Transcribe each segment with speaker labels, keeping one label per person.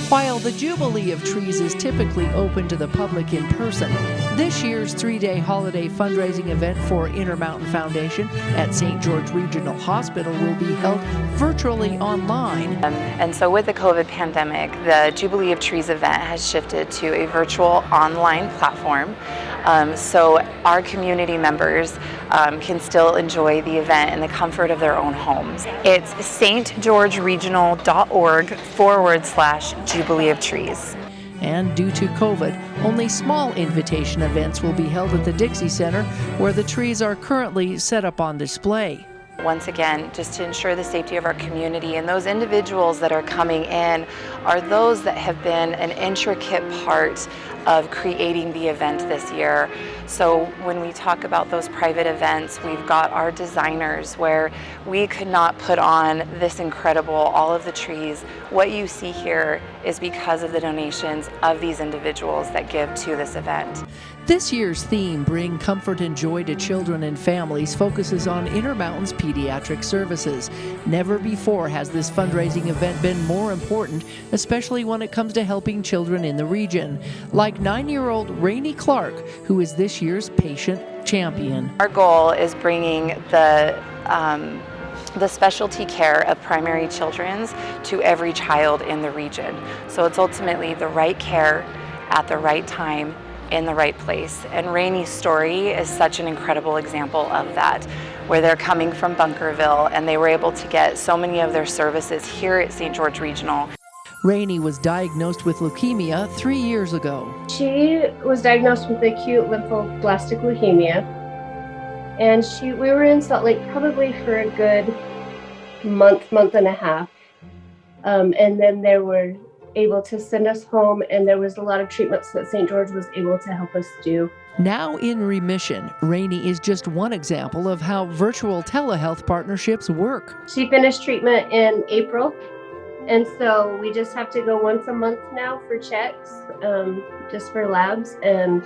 Speaker 1: While the Jubilee of Trees is typically open to the public in person, this year's 3-day holiday fundraising event for Intermountain Foundation at St. George Regional Hospital will be held virtually online.
Speaker 2: And so with the COVID pandemic, the Jubilee of Trees event has shifted to a virtual online platform. So our community members can still enjoy the event in the comfort of their own homes. It's stgeorgeregional.org/Jubilee of Trees.
Speaker 1: And due to COVID, only small invitation events will be held at the Dixie Center, where the trees are currently set up on display.
Speaker 2: Once again, just to ensure the safety of our community, and those individuals that are coming in are those that have been an intricate part of creating the event this year. So when we talk about those private events, we've got our designers where we could not put on this incredible, all of the trees. What you see here is because of the donations of these individuals that give to this event.
Speaker 1: This year's theme, Bring Comfort and Joy to Children and Families, focuses on Intermountain's pediatric services. Never before has this fundraising event been more important, especially when it comes to helping children in the region, like 9-year-old Raynie Clark, who is this year's patient champion.
Speaker 2: Our goal is bringing the specialty care of primary children's to every child in the region. So it's ultimately the right care at the right time in the right place. And Raynie's story is such an incredible example of that, where they're coming from Bunkerville and they were able to get so many of their services here at St. George Regional.
Speaker 1: Raynie was diagnosed with leukemia 3 years ago.
Speaker 3: She was diagnosed with acute lymphoblastic leukemia, and we were in Salt Lake probably for a good month and a half, and then they were able to send us home, and there was a lot of treatments that St. George was able to help us do.
Speaker 1: Now in remission, Raynie is just one example of how virtual telehealth partnerships work.
Speaker 3: She finished treatment in April, and so we just have to go once a month now for checks, just for labs, and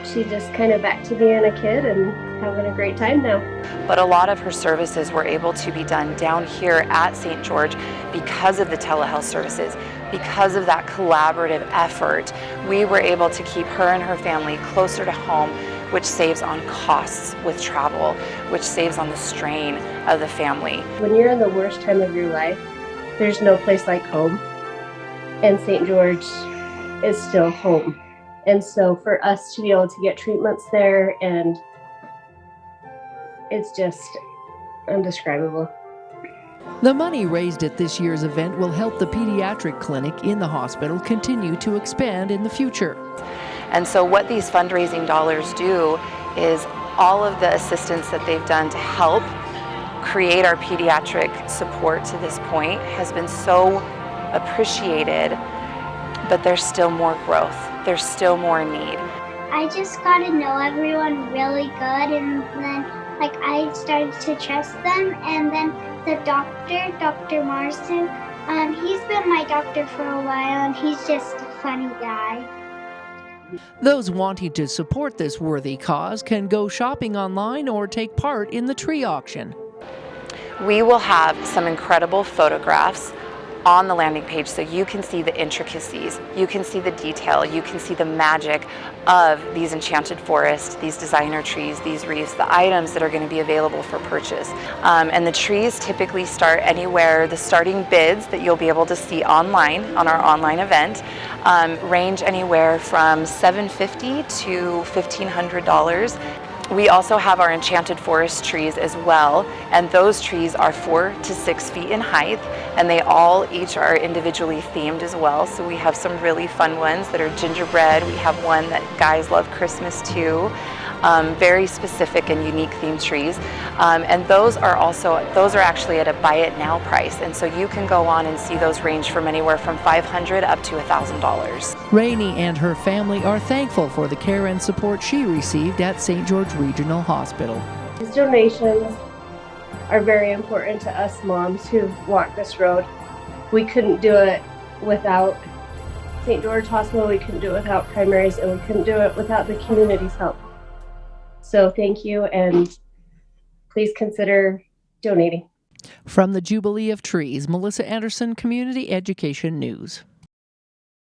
Speaker 3: she's just kind of back to being a kid and having a great time now.
Speaker 2: But a lot of her services were able to be done down here at St. George because of the telehealth services, because of that collaborative effort. We were able to keep her and her family closer to home, which saves on costs with travel, which saves on the strain of the family.
Speaker 3: When you're in the worst time of your life, there's no place like home, and St. George is still home. And so for us to be able to get treatments there, and it's just indescribable.
Speaker 1: The money raised at this year's event will help the pediatric clinic in the hospital continue to expand in the future.
Speaker 2: And so what these fundraising dollars do is all of the assistance that they've done to help create our pediatric support to this point has been so appreciated, but there's still more growth. There's still more need.
Speaker 4: I just got to know everyone really good, and then I started to trust them, and then the doctor, Dr. Marston, he's been my doctor for a while, and he's just a funny guy.
Speaker 1: Those wanting to support this worthy cause can go shopping online or take part in the tree auction.
Speaker 2: We will have some incredible photographs on the landing page so you can see the intricacies, you can see the detail, you can see the magic of these enchanted forests, these designer trees, these wreaths, the items that are going to be available for purchase. And the trees typically start anywhere. The starting bids that you'll be able to see online on our online event range anywhere from $750 to $1,500. We also have our enchanted forest trees as well, and those trees are 4 to 6 feet in height, and they all each are individually themed as well. So we have some really fun ones that are gingerbread. We have one that guys love Christmas too. Very specific and unique themed trees, and those are actually at a buy it now price, and so you can go on and see those range from anywhere from $500 up to $1,000.
Speaker 1: Raynie and her family are thankful for the care and support she received at St. George Regional Hospital.
Speaker 3: These donations are very important to us moms who walk this road. We couldn't do it without St. George Hospital, we couldn't do it without primaries, and we couldn't do it without the community's help. So thank you, and please consider donating.
Speaker 1: From the Jubilee of Trees, Melissa Anderson, Community Education News.